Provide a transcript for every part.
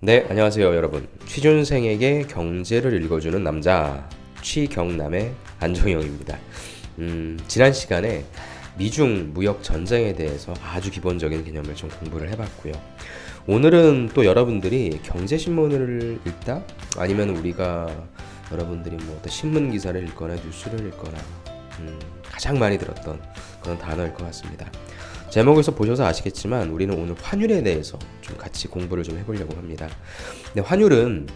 네, 안녕하세요, 여러분. 취준생에게 경제를 읽어주는 남자, 취경남의 안정영입니다. 지난 시간에 미중 무역 전쟁에 대해서 아주 기본적인 개념을 좀 공부를 해봤고요. 오늘은 또 여러분들이 경제신문을 읽다? 아니면 우리가 여러분들이 뭐 어떤 신문 기사를 읽거나 뉴스를 읽거나 가장 많이 들었던 그런 단어일 것 같습니다. 제목에서 보셔서 아시겠지만 우리는 오늘 환율에 대해서 좀 같이 공부를 좀 해보려고 합니다. 근데 환율은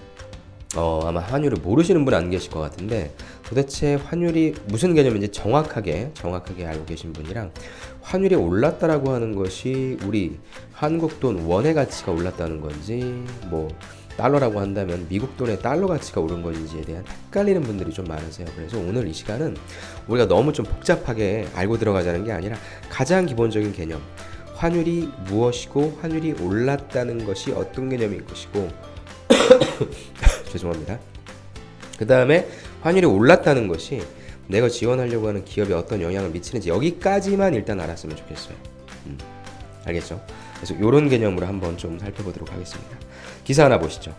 아마 환율을 모르시는 분 안 계실 것 같은데 도대체 환율이 무슨 개념인지 정확하게 알고 계신 분이랑 환율이 올랐다라고 하는 것이 우리 한국 돈 원의 가치가 올랐다는 건지 뭐 달러라고 한다면 미국 돈의 달러 가치가 오른 건지에 대한 헷갈리는 분들이 좀 많으세요. 그래서 오늘 이 시간은 우리가 너무 좀 복잡하게 알고 들어가자는 게 아니라 가장 기본적인 개념, 환율이 무엇이고 환율이 올랐다는 것이 어떤 개념일 것이고 죄송합니다. 그 다음에 환율이 올랐다는 것이 내가 지원하려고 하는 기업에 어떤 영향을 미치는지 여기까지만 일단 알았으면 좋겠어요. 알겠죠? 그래서 이런 개념으로 한번 좀 살펴보도록 하겠습니다. 기사 하나 보시죠.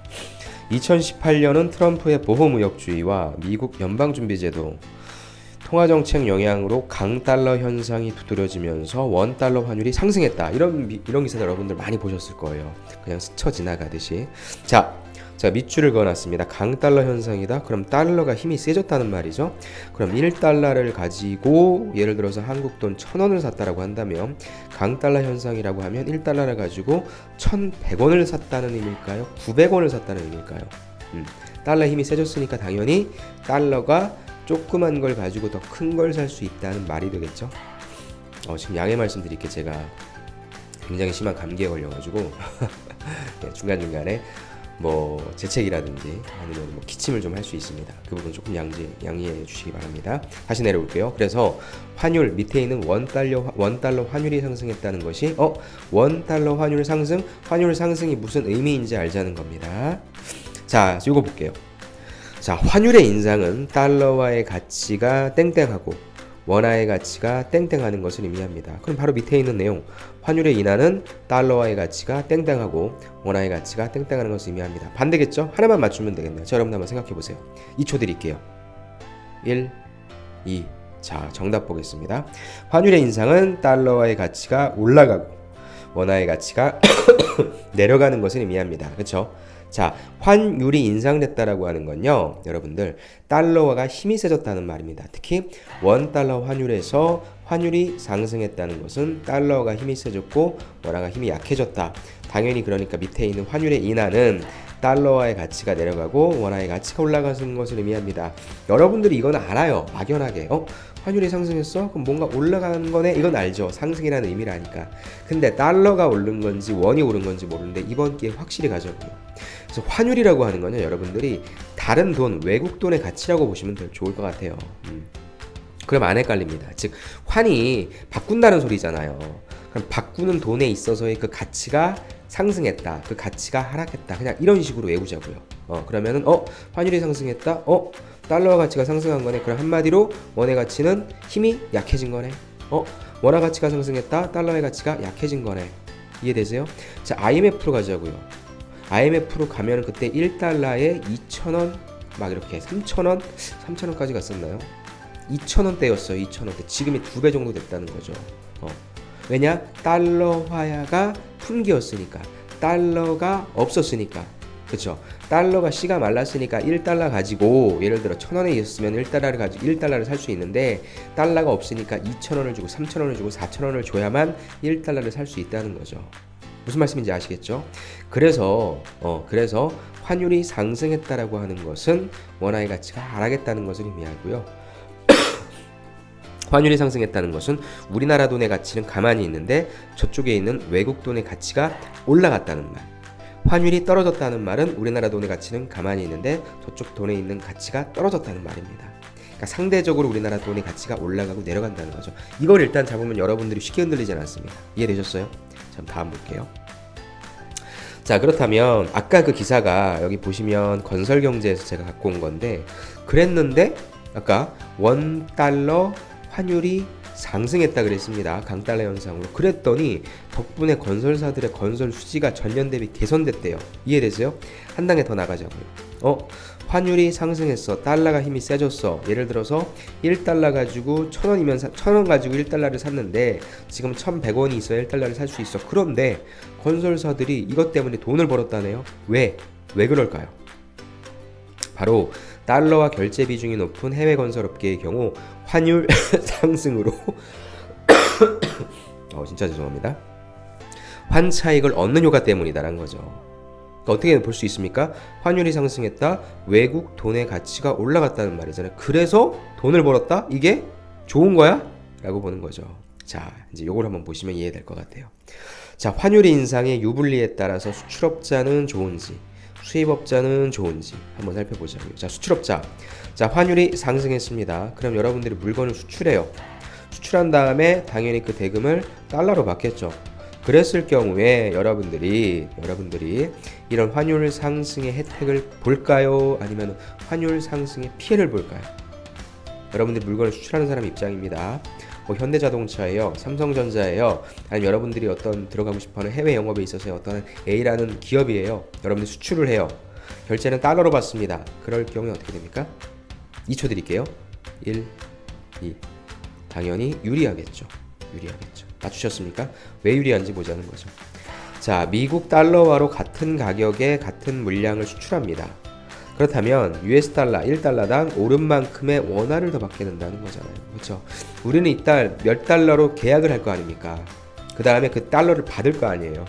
2018년은 트럼프의 보호무역주의와 미국 연방준비제도 통화정책 영향으로 강달러 현상이 두드러지면서 원달러 환율이 상승했다. 이런 기사 여러분들 많이 보셨을 거예요. 그냥 스쳐 지나가듯이. 자, 밑줄을 그어놨습니다. 강달러 현상이다. 그럼 달러가 힘이 세졌다는 말이죠. 그럼 1달러를 가지고 예를 들어서 한국 돈 1,000원을 샀다라고 한다면 강달러 현상이라고 하면 1달러를 가지고 1,100원을 샀다는 의미일까요? 900원을 샀다는 의미일까요? 달러 힘이 세졌으니까 당연히 달러가 조그만 걸 가지고 더 큰 걸 살 수 있다는 말이 되겠죠. 지금 양해 말씀드릴게. 제가 굉장히 심한 감기에 걸려가지고 네, 중간중간에 뭐 재채기라든지 아니면 뭐 기침을 좀 할 수 있습니다. 그 부분 조금 양해해 주시기 바랍니다. 다시 내려올게요. 그래서 환율 밑에 있는 원달러 환율이 상승했다는 것이 원달러 환율 상승이 무슨 의미인지 알자는 겁니다. 자, 이거 볼게요. 자, 환율의 인상은 달러와의 가치가 땡땡하고 원화의 가치가 땡땡하는 것을 의미합니다. 그럼 바로 밑에 있는 내용, 환율의 인하는 달러와의 가치가 땡땡하고 원화의 가치가 땡땡하는 것을 의미합니다. 반대겠죠? 하나만 맞추면 되겠네요. 자, 여러분 한번 생각해 보세요. 2초 드릴게요. 1, 2. 자, 정답 보겠습니다. 환율의 인상은 달러와의 가치가 올라가고 원화의 가치가 내려가는 것을 의미합니다. 그렇죠? 자, 환율이 인상됐다라고 하는 건요, 여러분들 달러가 힘이 세졌다는 말입니다. 특히 원달러 환율에서 환율이 상승했다는 것은 달러가 힘이 세졌고 원화가 힘이 약해졌다. 당연히 그러니까 밑에 있는 환율의 인하는 달러와의 가치가 내려가고 원화의 가치가 올라가는 것을 의미합니다. 여러분들이 이건 알아요. 막연하게. 환율이 상승했어? 그럼 뭔가 올라가는 거네? 이건 알죠. 상승이라는 의미를 아니까. 근데 달러가 오른 건지 원이 오른 건지 모르는데 이번 기회에 확실히 가져고요. 그래서 환율이라고 하는 거는 여러분들이 다른 돈, 외국 돈의 가치라고 보시면 더 좋을 것 같아요. 그럼 안 헷갈립니다. 즉 환이 바꾼다는 소리잖아요. 그럼 바꾸는 돈에 있어서의 그 가치가 상승했다, 그 가치가 하락했다, 그냥 이런 식으로 외우자고요. 그러면은 환율이 상승했다, 달러 가치가 상승한 거네. 그럼 한마디로 원의 가치는 힘이 약해진 거네. 원화 가치가 상승했다, 달러의 가치가 약해진 거네. 이해되세요? 자, IMF로 가자고요. IMF로 가면 그때 1달러에 2,000원 막 이렇게 3,000원까지 갔었나요? 2,000원대였어요. 2,000원대. 지금이 2배 정도 됐다는 거죠. 왜냐? 달러화가 품귀였으니까. 달러가 없었으니까. 그렇죠? 달러가 씨가 말랐으니까 1달러 가지고 예를 들어 1,000원에 있었으면 1달러를 가지고 1달러를 살 수 있는데 달러가 없으니까 2,000원을 주고 3,000원을 주고 4,000원을 줘야만 1달러를 살 수 있다는 거죠. 무슨 말씀인지 아시겠죠? 그래서 환율이 상승했다라고 하는 것은 원화의 가치가 하락했다는 것을 의미하고요. 환율이 상승했다는 것은 우리나라 돈의 가치는 가만히 있는데 저쪽에 있는 외국 돈의 가치가 올라갔다는 말. 환율이 떨어졌다는 말은 우리나라 돈의 가치는 가만히 있는데 저쪽 돈에 있는 가치가 떨어졌다는 말입니다. 그러니까 상대적으로 우리나라 돈의 가치가 올라가고 내려간다는 거죠. 이걸 일단 잡으면 여러분들이 쉽게 흔들리진 않습니다. 이해되셨어요? 자, 다음 볼게요. 자, 그렇다면 아까 그 기사가 여기 보시면 건설경제에서 제가 갖고 온 건데 그랬는데 아까 원달러 환율이 상승했다 그랬습니다. 강달러 현상으로. 그랬더니 덕분에 건설사들의 건설 수지가 전년 대비 개선됐대요. 이해되세요? 한 단계 더 나가자고요. 환율이 상승했어. 달러가 힘이 세졌어. 예를 들어서 1달러 가지고 1,000원이면 1,000원 가지고 1달러를 샀는데 지금 1,100원이 있어야 1달러를 살 수 있어. 그런데 건설사들이 이것 때문에 돈을 벌었다네요. 왜 그럴까요? 바로 달러와 결제 비중이 높은 해외 건설업계의 경우 환율 상승으로 진짜 죄송합니다. 환차익을 얻는 효과 때문이다라는 거죠. 그러니까 어떻게 볼 수 있습니까? 환율이 상승했다. 외국 돈의 가치가 올라갔다는 말이잖아요. 그래서 돈을 벌었다? 이게 좋은 거야? 라고 보는 거죠. 자, 이제 요걸 한번 보시면 이해될 것 같아요. 자, 환율 인상의 유불리에 따라서 수출업자는 좋은지 수입업자는 좋은지 한번 살펴보자고요. 자, 수출업자. 자, 환율이 상승했습니다. 그럼 여러분들이 물건을 수출해요. 수출한 다음에 당연히 그 대금을 달러로 받겠죠. 그랬을 경우에 여러분들이 이런 환율 상승의 혜택을 볼까요? 아니면 환율 상승의 피해를 볼까요? 여러분들이 물건을 수출하는 사람 입장입니다. 뭐 현대자동차예요, 삼성전자예요, 아니면 여러분들이 어떤 들어가고 싶어하는 해외 영업에 있어서의 어떤 A라는 기업이에요. 여러분들이 수출을 해요. 결제는 달러로 받습니다. 그럴 경우에 어떻게 됩니까? 2초 드릴게요. 1, 2. 당연히 유리하겠죠. 맞추셨습니까? 왜 유리한지 보자는 거죠. 자, 미국 달러화로 같은 가격에 같은 물량을 수출합니다. 그렇다면 US 달러 1달러당 오른 만큼의 원화를 더 받게 된다는 거잖아요. 그렇죠? 우리는 이달 몇 달러로 계약을 할 거 아닙니까? 그 다음에 그 달러를 받을 거 아니에요.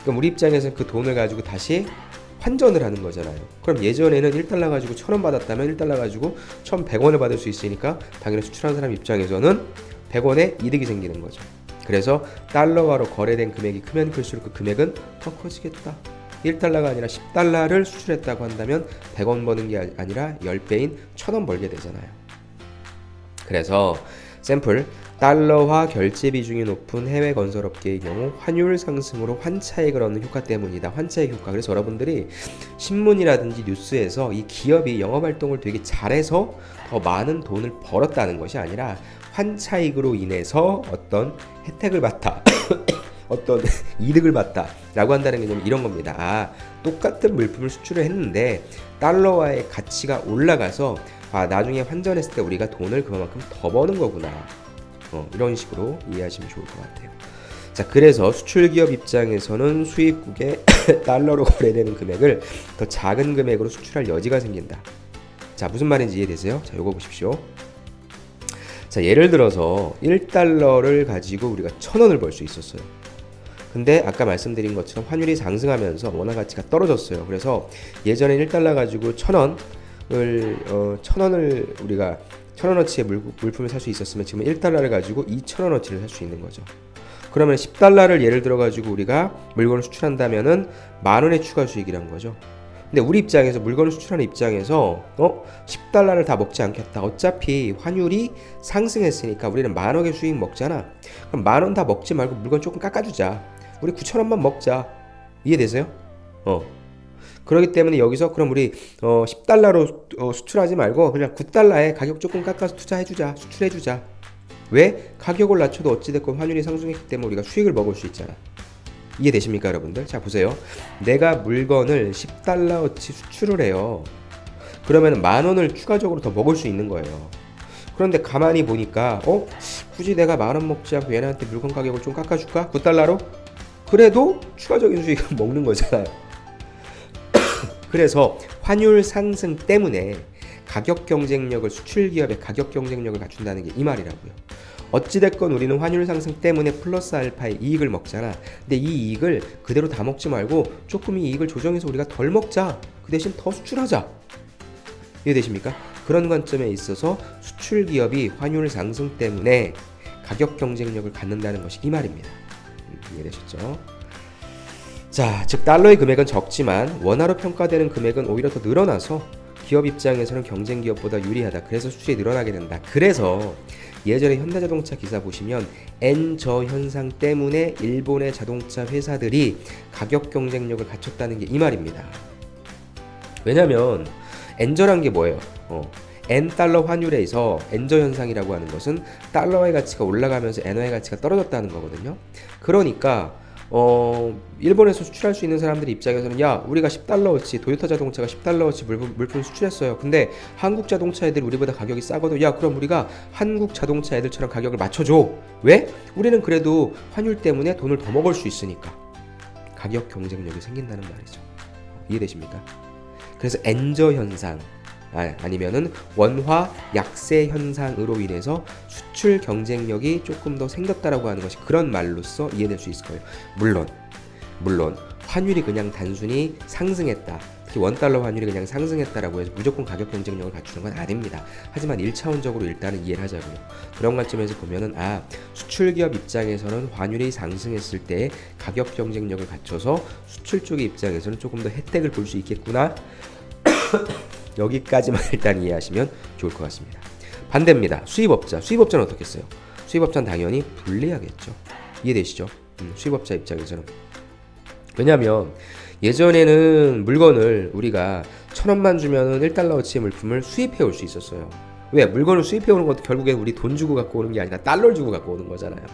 그럼 우리 입장에서는 그 돈을 가지고 다시 환전을 하는 거잖아요. 그럼 예전에는 1달러 가지고 1,000원 받았다면 1달러 가지고 1,100원을 받을 수 있으니까 당연히 수출하는 사람 입장에서는 100원의 이득이 생기는 거죠. 그래서 달러화로 거래된 금액이 크면 클수록 그 금액은 더 커지겠다. 1달러가 아니라 10달러를 수출했다고 한다면 100원 버는 게 아니라 10배인 1,000원 벌게 되잖아요. 그래서 샘플 달러화 결제 비중이 높은 해외 건설업계의 경우 환율 상승으로 환차익을 얻는 효과 때문이다. 환차익 효과. 그래서 여러분들이 신문이라든지 뉴스에서 이 기업이 영업활동을 되게 잘해서 더 많은 돈을 벌었다는 것이 아니라 환차익으로 인해서 어떤 혜택을 받다 어떤 이득을 받다 라고 한다는 개념이 이런 겁니다. 똑같은 물품을 수출을 했는데 달러화의 가치가 올라가서 나중에 환전했을 때 우리가 돈을 그만큼 더 버는 거구나. 이런 식으로 이해하시면 좋을 것 같아요. 자, 그래서 수출기업 입장에서는 수입국에 달러로 거래되는 금액을 더 작은 금액으로 수출할 여지가 생긴다. 자, 무슨 말인지 이해되세요? 자, 요거 보십시오. 자, 예를 들어서 1달러를 가지고 우리가 1,000원을 벌 수 있었어요. 근데 아까 말씀드린 것처럼 환율이 상승하면서 원화 가치가 떨어졌어요. 그래서 예전에 1달러 가지고 1,000원을 우리가 1,000원어치의 물품을 살 수 있었으면 지금 1달러를 가지고 2,000원어치를 살 수 있는 거죠. 그러면 10달러를 예를 들어 가지고 우리가 물건을 수출한다면은 10,000원의 추가 수익이란 거죠. 근데 우리 입장에서 물건을 수출하는 입장에서 10달러를 다 먹지 않겠다. 어차피 환율이 상승했으니까 우리는 10,000원의 수익 먹잖아. 그럼 10,000원 다 먹지 말고 물건 조금 깎아주자. 우리 9,000원만 먹자. 이해되세요? 그렇기 때문에 여기서 그럼 우리 10달러로 수출하지 말고 그냥 9달러에 가격 조금 깎아서 투자해주자. 수출해주자. 왜? 가격을 낮춰도 어찌됐건 환율이 상승했기 때문에 우리가 수익을 먹을 수 있잖아. 이해되십니까 여러분들? 자, 보세요. 내가 물건을 10달러어치 수출을 해요. 그러면 10,000원을 추가적으로 더 먹을 수 있는 거예요. 그런데 가만히 보니까 굳이 내가 10,000원 먹지 않고 얘네한테 물건 가격을 좀 깎아줄까? 9달러로? 그래도 추가적인 수익을 먹는 거잖아요. 그래서 환율 상승 때문에 가격 경쟁력을 수출기업의 가격 경쟁력을 갖춘다는 게 이 말이라고요. 어찌됐건 우리는 환율 상승 때문에 플러스 알파의 이익을 먹잖아. 근데 이 이익을 그대로 다 먹지 말고 조금 이 이익을 조정해서 우리가 덜 먹자. 그 대신 더 수출하자. 이해되십니까? 그런 관점에 있어서 수출기업이 환율 상승 때문에 가격 경쟁력을 갖는다는 것이 이 말입니다. 이해되셨죠? 자, 즉 달러의 금액은 적지만 원화로 평가되는 금액은 오히려 더 늘어나서 기업 입장에서는 경쟁 기업보다 유리하다. 그래서 수출이 늘어나게 된다. 그래서 예전에 현대자동차 기사 보시면 엔저 현상 때문에 일본의 자동차 회사들이 가격 경쟁력을 갖췄다는 게 이 말입니다. 왜냐면 엔저란 게 뭐예요? N달러 환율에서 엔저 현상이라고 하는 것은 달러의 가치가 올라가면서 엔화의 가치가 떨어졌다는 거거든요. 그러니까 일본에서 수출할 수 있는 사람들 입장에서는 야, 우리가 10달러어치 도요타 자동차가 10달러어치 물품 수출했어요. 근데 한국 자동차 애들 우리보다 가격이 싸거든. 야, 그럼 우리가 한국 자동차 애들처럼 가격을 맞춰줘. 왜? 우리는 그래도 환율 때문에 돈을 더 먹을 수 있으니까. 가격 경쟁력이 생긴다는 말이죠. 이해되십니까? 그래서 엔저 현상 아니면은 원화 약세 현상으로 인해서 수출 경쟁력이 조금 더 생겼다라고 하는 것이 그런 말로써 이해될 수 있을 거예요. 물론 환율이 그냥 단순히 상승했다, 특히 원달러 환율이 그냥 상승했다라고 해서 무조건 가격 경쟁력을 갖추는 건 아닙니다. 하지만 1차원적으로 일단은 이해를 하자고요. 그런 관점에서 보면은 수출기업 입장에서는 환율이 상승했을 때 가격 경쟁력을 갖춰서 수출 쪽의 입장에서는 조금 더 혜택을 볼 수 있겠구나. 여기까지만 일단 이해하시면 좋을 것 같습니다. 반대입니다. 수입업자는 어떻겠어요? 수입업자는 당연히 불리하겠죠. 이해되시죠? 수입업자 입장에서는. 왜냐하면 예전에는 물건을 우리가 1,000원만 주면은 1달러어치의 물품을 수입해 올 수 있었어요. 왜? 물건을 수입해 오는 것도 결국에 우리 돈 주고 갖고 오는 게 아니라 달러를 주고 갖고 오는 거잖아요.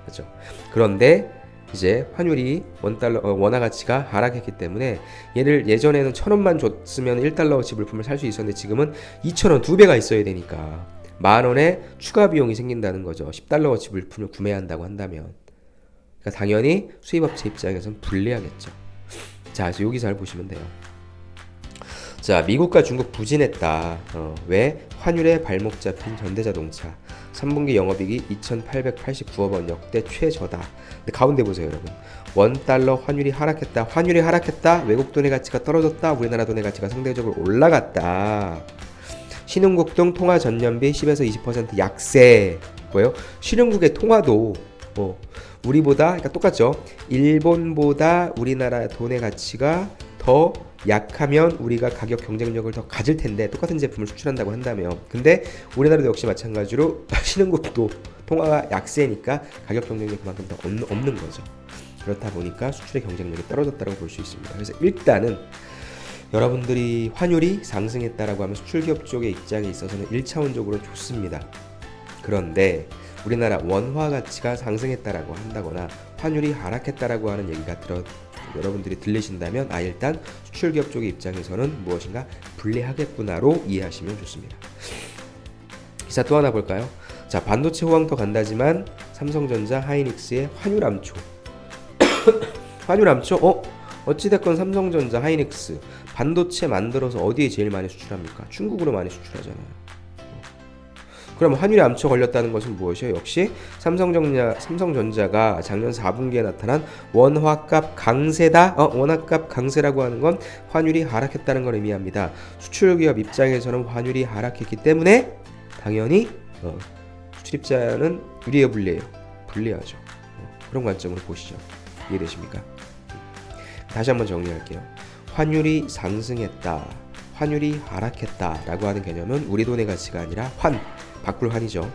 그렇죠? 그런데 이제 환율이 원화 가치가 하락했기 때문에 예전에는 1,000원만 줬으면 1달러어치 물품을 살 수 있었는데 지금은 2,000원 2배가 있어야 되니까 10,000원의 추가 비용이 생긴다는 거죠. 10달러어치 물품을 구매한다고 한다면. 그러니까 당연히 수입업체 입장에서는 불리하겠죠. 자, 그래서 여기서 잘 보시면 돼요. 자, 미국과 중국 부진했다. 왜? 환율에 발목 잡힌 현대자동차 3분기 영업이익이 2,889억 원 역대 최저다. 근데 가운데 보세요, 여러분. 원달러 환율이 하락했다. 외국 돈의 가치가 떨어졌다. 우리나라 돈의 가치가 상대적으로 올라갔다. 신흥국 등 통화 전년비 10에서 20% 약세. 뭐예요? 신흥국의 통화도 우리보다, 그러니까 똑같죠. 일본보다 우리나라 돈의 가치가 더 약하면 우리가 가격 경쟁력을 더 가질 텐데, 똑같은 제품을 수출한다고 한다면. 근데 우리나라도 역시 마찬가지로 신흥국도 통화가 약세니까 가격 경쟁력이 그만큼 더 없는 거죠. 그렇다 보니까 수출의 경쟁력이 떨어졌다고 볼 수 있습니다. 그래서 일단은 여러분들이 환율이 상승했다라고 하면 수출기업 쪽의 입장에 있어서는 1차원적으로 좋습니다. 그런데 우리나라 원화 가치가 상승했다라고 한다거나 환율이 하락했다라고 하는 얘기가 여러분들이 들리신다면 일단 수출기업 쪽의 입장에서는 무엇인가 불리하겠구나로 이해하시면 좋습니다. 기사 또 하나 볼까요? 자, 반도체 호황도 간다지만 삼성전자, 하이닉스의 환율 암초. 환율 암초? 어찌됐건 삼성전자, 하이닉스 반도체 만들어서 어디에 제일 많이 수출합니까? 중국으로 많이 수출하잖아요. 그럼 환율이 암초 걸렸다는 것은 무엇이에요? 역시 삼성전자가 작년 4분기에 나타난 원화값 강세다. 원화값 강세라고 하는 건 환율이 하락했다는 걸 의미합니다. 수출기업 입장에서는 환율이 하락했기 때문에 당연히 수출입자는 유리해요, 불리해요? 불리하죠. 그런 관점으로 보시죠. 이해되십니까? 다시 한번 정리할게요. 환율이 상승했다, 환율이 하락했다 라고 하는 개념은 우리 돈의 가치가 아니라 바꿀 환이죠.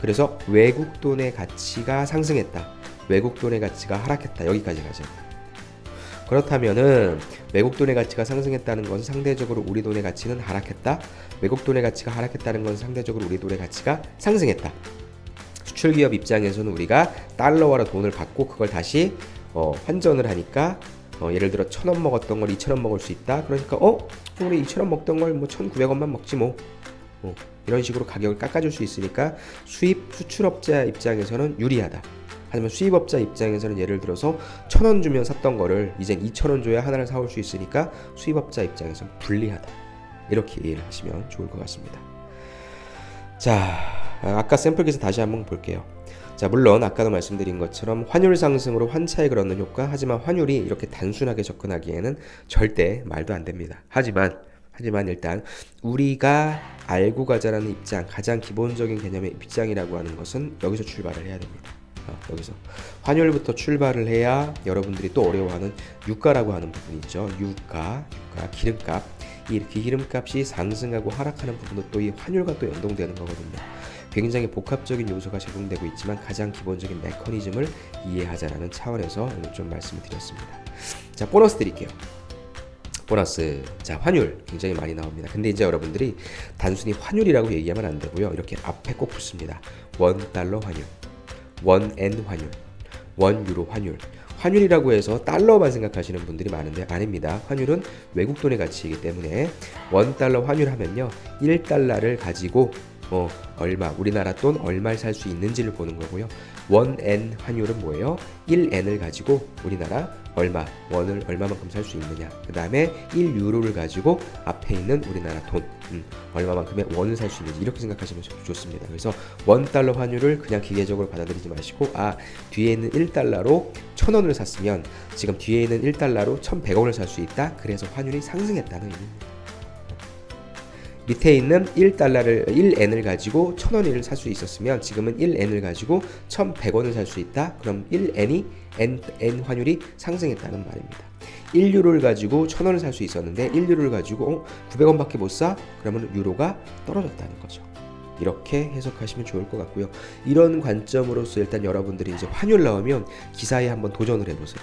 그래서 외국 돈의 가치가 상승했다, 외국 돈의 가치가 하락했다, 여기까지 가죠. 그렇다면은 외국 돈의 가치가 상승했다는 것은 상대적으로 우리 돈의 가치는 하락했다, 외국 돈의 가치가 하락했다는 것은 상대적으로 우리 돈의 가치가 상승했다. 수출기업 입장에서는 우리가 달러화로 돈을 받고 그걸 다시 환전을 하니까 예를 들어 1,000원 먹었던 걸 2,000원 먹을 수 있다. 그러니까 우리 2,000원 먹던 걸 1,900원만 먹지 뭐. 이런 식으로 가격을 깎아줄 수 있으니까 수출업자 입장에서는 유리하다. 하지만 수입업자 입장에서는 예를 들어서 1,000원 주면 샀던 거를 이젠 2,000원 줘야 하나를 사올 수 있으니까 수입업자 입장에서는 불리하다. 이렇게 이해를 하시면 좋을 것 같습니다. 자, 아까 샘플 기사 다시 한번 볼게요. 자, 물론 아까도 말씀드린 것처럼 환율 상승으로 환차익을 얻는 효과, 하지만 환율이 이렇게 단순하게 접근하기에는 절대 말도 안 됩니다. 하지만 일단 우리가 알고 가자라는 입장, 가장 기본적인 개념의 입장이라고 하는 것은 여기서 출발을 해야 됩니다. 여기서 환율부터 출발을 해야 여러분들이 또 어려워하는 유가라고 하는 부분이 있죠. 유가, 기름값. 이 기름값이 상승하고 하락하는 부분도 또 이 환율과 또 연동되는 거거든요. 굉장히 복합적인 요소가 제공되고 있지만 가장 기본적인 메커니즘을 이해하자라는 차원에서 오늘 좀 말씀을 드렸습니다. 자, 보너스 드릴게요. 보너스. 자, 환율 굉장히 많이 나옵니다. 근데 이제 여러분들이 단순히 환율이라고 얘기하면 안 되고요. 이렇게 앞에 꼭 붙습니다. $1 환율, $1 환율, $1 환율. 환율이라고 해서 달러만 생각하시는 분들이 많은데 아닙니다. 환율은 외국 돈의 가치이기 때문에 $1 환율 하면요, 1달러를 가지고 얼마, 우리나라 돈 얼마를 살 수 있는지를 보는 거고요. $1 환율은 뭐예요? 1엔을 가지고 우리나라 얼마, 원을 얼마만큼 살 수 있느냐. 그 다음에 1유로를 가지고 앞에 있는 우리나라 돈 얼마만큼의 원을 살 수 있는지, 이렇게 생각하시면 좋습니다. 그래서 $1 환율을 그냥 기계적으로 받아들이지 마시고, 뒤에 있는 1달러로 1000원을 샀으면 지금 뒤에 있는 1달러로 1100원을 살 수 있다. 그래서 환율이 상승했다는 의미입니다. 밑에 있는 1엔을 가지고 1000원을 살 수 있었으면 지금은 1엔을 가지고 1100원을 살 수 있다. 그럼 1엔이 N 환율이 상승했다는 말입니다. 1유로를 가지고 1000원을 살 수 있었는데 1유로를 가지고 900원밖에 못 사? 그러면 유로가 떨어졌다는 거죠. 이렇게 해석하시면 좋을 것 같고요. 이런 관점으로서 일단 여러분들이 이제 환율 나오면 기사에 한번 도전을 해보세요.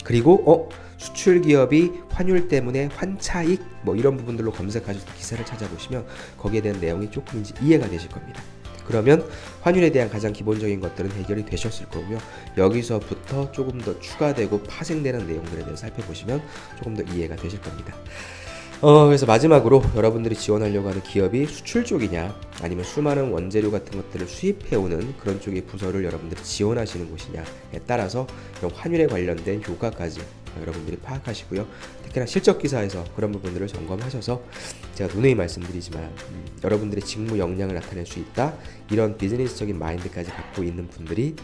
그리고 수출 기업이 환율 때문에 환차익 이런 부분들로 검색하셔서 기사를 찾아보시면 거기에 대한 내용이 조금 이제 이해가 되실 겁니다. 그러면 환율에 대한 가장 기본적인 것들은 해결이 되셨을 거고요. 여기서부터 조금 더 추가되고 파생되는 내용들에 대해서 살펴보시면 조금 더 이해가 되실 겁니다. 그래서 마지막으로 여러분들이 지원하려고 하는 기업이 수출 쪽이냐, 아니면 수많은 원재료 같은 것들을 수입해오는 그런 쪽의 부서를 여러분들이 지원하시는 곳이냐에 따라서 이런 환율에 관련된 효과까지 여러분들이 파악하시고요. 특히나 실적 기사에서 그런 부분들을 점검하셔서, 제가 누누이 말씀드리지만 여러분들의 직무 역량을 나타낼 수 있다, 이런 비즈니스적인 마인드까지 갖고 있는 분들이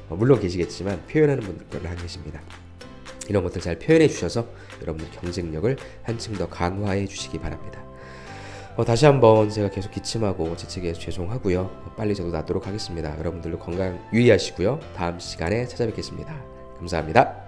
물론 계시겠지만 표현하는 분들은 안 계십니다. 이런 것들 잘 표현해 주셔서 여러분들 경쟁력을 한층 더 강화해 주시기 바랍니다. 다시 한번 제가 계속 기침하고 재채기해서 죄송하고요. 빨리 저도 낫도록 하겠습니다. 여러분들도 건강 유의하시고요. 다음 시간에 찾아뵙겠습니다. 감사합니다.